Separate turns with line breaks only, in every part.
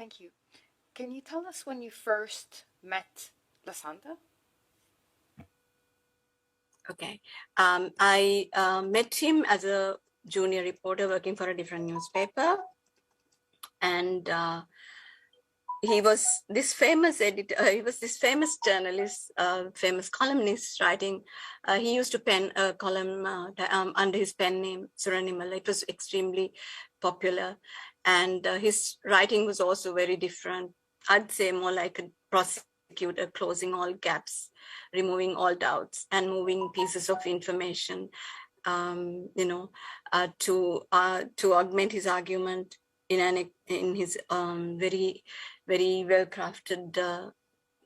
Thank you. Can you tell us when you first met Lasantha?
Okay. I met him as a junior reporter working for a different newspaper. And he was this famous editor, he was this famous journalist, famous columnist writing. He used to pen a column under his pen name, Suranimal. It was extremely popular. And his writing was also very different. I'd say more like a prosecutor, closing all gaps, removing all doubts, and moving pieces of information, to augment his argument in his very well crafted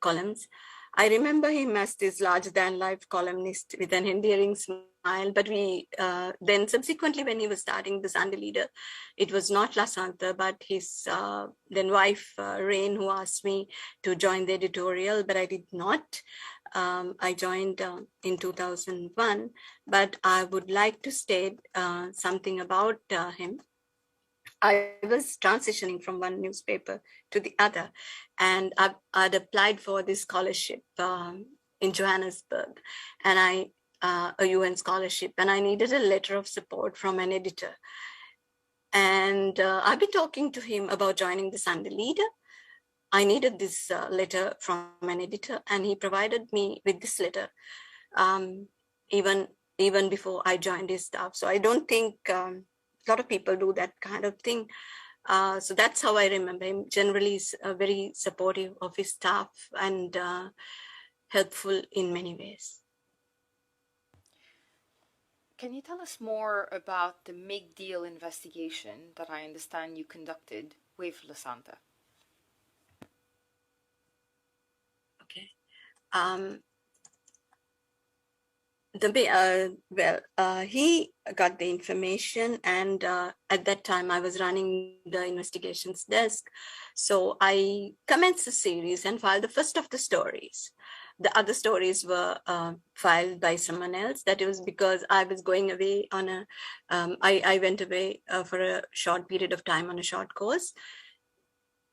columns. I remember him as this larger than life columnist with an endearing smile. But we then subsequently, when he was starting the Sunday Leader, it was not Lasantha, but his then wife, Rain, who asked me to join the editorial, but I did not. I joined in 2001, but I would like to state something about him. I was transitioning from one newspaper to the other, and I'd applied for this scholarship in Johannesburg, and a UN scholarship, and I needed a letter of support from an editor. And I've been talking to him about joining the Sunday Leader. I needed this letter from an editor, and he provided me with this letter even before I joined his staff. So I don't think a lot of people do that kind of thing. So that's how I remember him. Generally, he's very supportive of his staff and helpful in many ways.
Can you tell us more about the MIG deal investigation that I understand you conducted with Lasantha?
Okay. He got the information, and at that time I was running the investigations desk. So I commenced the series and filed the first of the stories. The other stories were filed by someone else. That was because I was going away on I went away for a short period of time on a short course.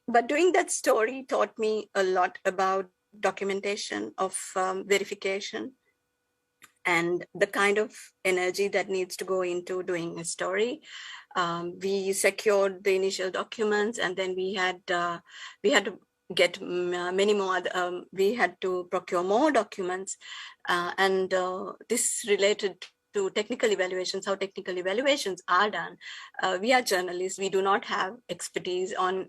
But doing that story taught me a lot about documentation of verification, and the kind of energy that needs to go into doing a story. We secured the initial documents, and then we had to get many more. We had to procure more documents, and this related to technical evaluations, how technical evaluations are done. We are journalists. We do not have expertise on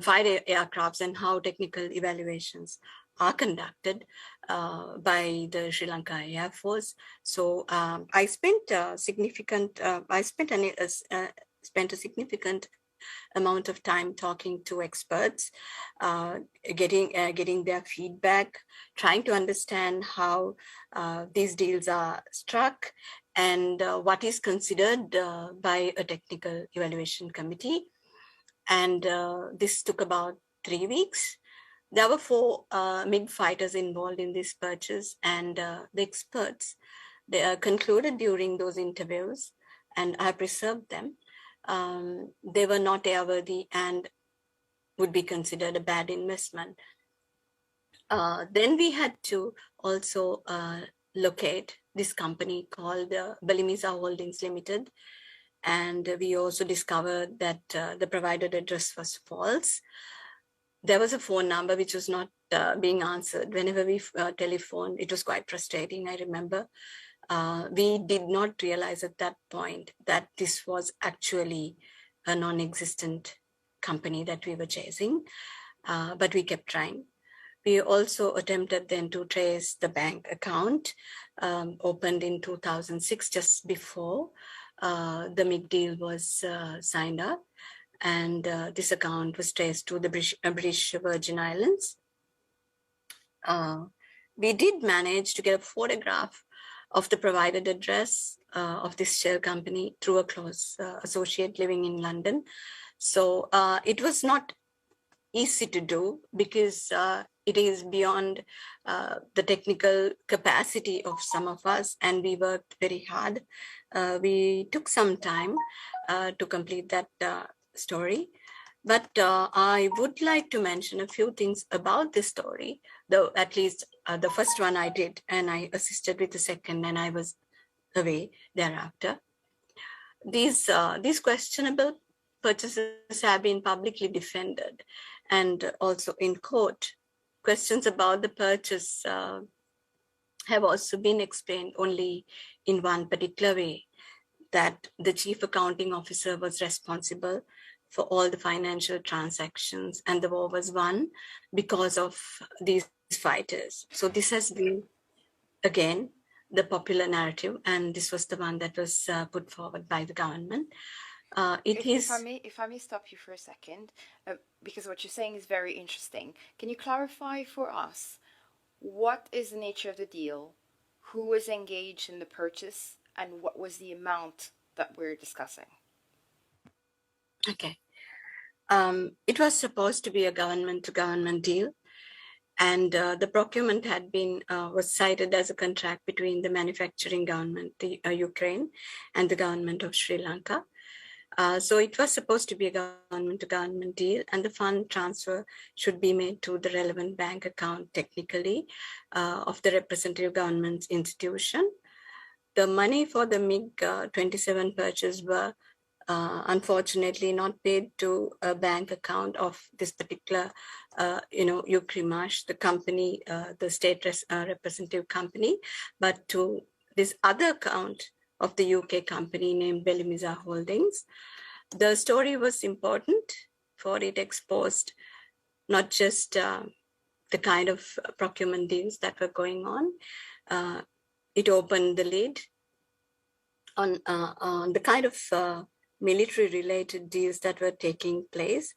fighter aircrafts and how technical evaluations are conducted by the Sri Lanka Air Force. So I spent a significant amount of time talking to experts, getting their feedback, trying to understand how these deals are struck, and what is considered by a technical evaluation committee. And this took about 3 weeks. There were 4 MiG fighters involved in this purchase, and the experts, they concluded during those interviews, and I preserved them. They were not airworthy and would be considered a bad investment. Then we had to also locate this company called Balimisa Holdings Limited, and we also discovered that the provided address was false. There was a phone number which was not being answered. Whenever we telephoned, it was quite frustrating, I remember. We did not realize at that point that this was actually a non-existent company that we were chasing, but we kept trying. We also attempted then to trace the bank account opened in 2006, just before the MiG deal was signed up. And this account was traced to the British Virgin Islands. We did manage to get a photograph of the provided address of this shell company through a close associate living in London. So it was not easy to do, because it is beyond the technical capacity of some of us, and we worked very hard. We took some time to complete that story, But I would like to mention a few things about this story, though at least the first one I did, and I assisted with the second, and I was away thereafter. These questionable purchases have been publicly defended, and also in court. Questions about the purchase have also been explained only in one particular way, that the chief accounting officer was responsible for all the financial transactions and the war was won because of these fighters. So this has been, again, the popular narrative, and this was the one that was put forward by the government.
If I may stop you for a second, because what you're saying is very interesting. Can you clarify for us what is the nature of the deal, who was engaged in the purchase, and what was the amount that we're discussing?
Okay. It was supposed to be a government-to-government deal, and the procurement had been was cited as a contract between the manufacturing government, the Ukraine, and the government of Sri Lanka. So it was supposed to be a government-to-government deal, and the fund transfer should be made to the relevant bank account, technically, of the representative government institution. The money for the MiG-27 purchase were unfortunately not paid to a bank account of this particular, Wickrematunge, the company, the state representative company, but to this other account of the UK company named Belimiza Holdings. The story was important, for it exposed not just the kind of procurement deals that were going on. It opened the lid on the kind of military-related deals that were taking place.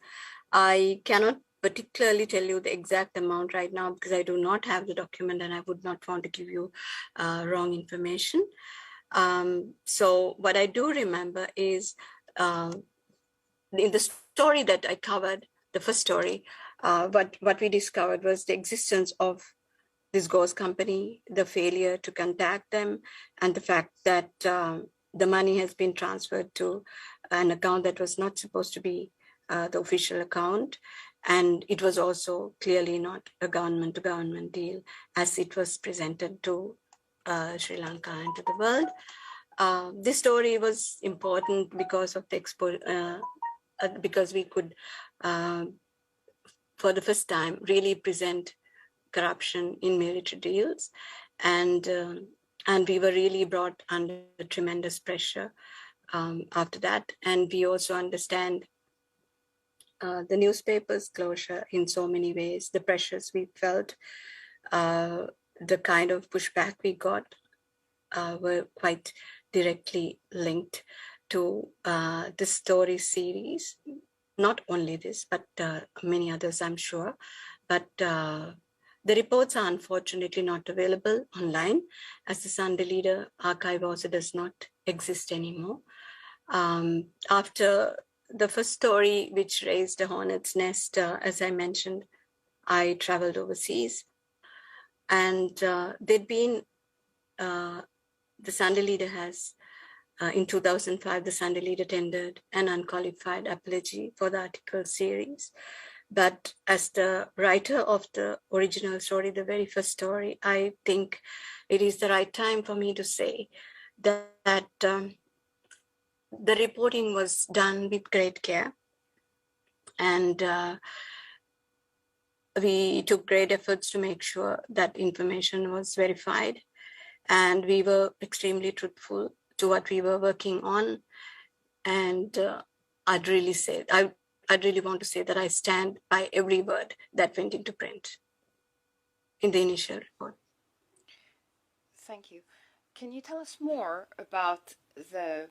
I cannot particularly tell you the exact amount right now because I do not have the document and I would not want to give you wrong information. So what I do remember is in the story that I covered, the first story, what we discovered was the existence of this ghost company, the failure to contact them, and the fact that the money has been transferred to an account that was not supposed to be the official account. And it was also clearly not a government-to-government deal as it was presented to Sri Lanka and to the world. This story was important because of the because we could, for the first time, really present corruption in military deals, and we were really brought under tremendous pressure after that. And we also understand the newspapers' closure in so many ways, the pressures we felt, the kind of pushback we got were quite directly linked to the story series. Not only this, but many others, I'm sure. But the reports are unfortunately not available online, as the Sunday Leader archive also does not exist anymore. After the first story, which raised a hornet's nest, as I mentioned, I traveled overseas, and there'd been the Sunday Leader has, in 2005, the Sunday Leader tendered an unqualified apology for the article series. But as the writer of the original story, the very first story, I think it is the right time for me to say that the reporting was done with great care, and we took great efforts to make sure that information was verified, and we were extremely truthful to what we were working on. And I'd really want to say that I stand by every word that went into print in the initial report.
Thank you. Can you tell us more about the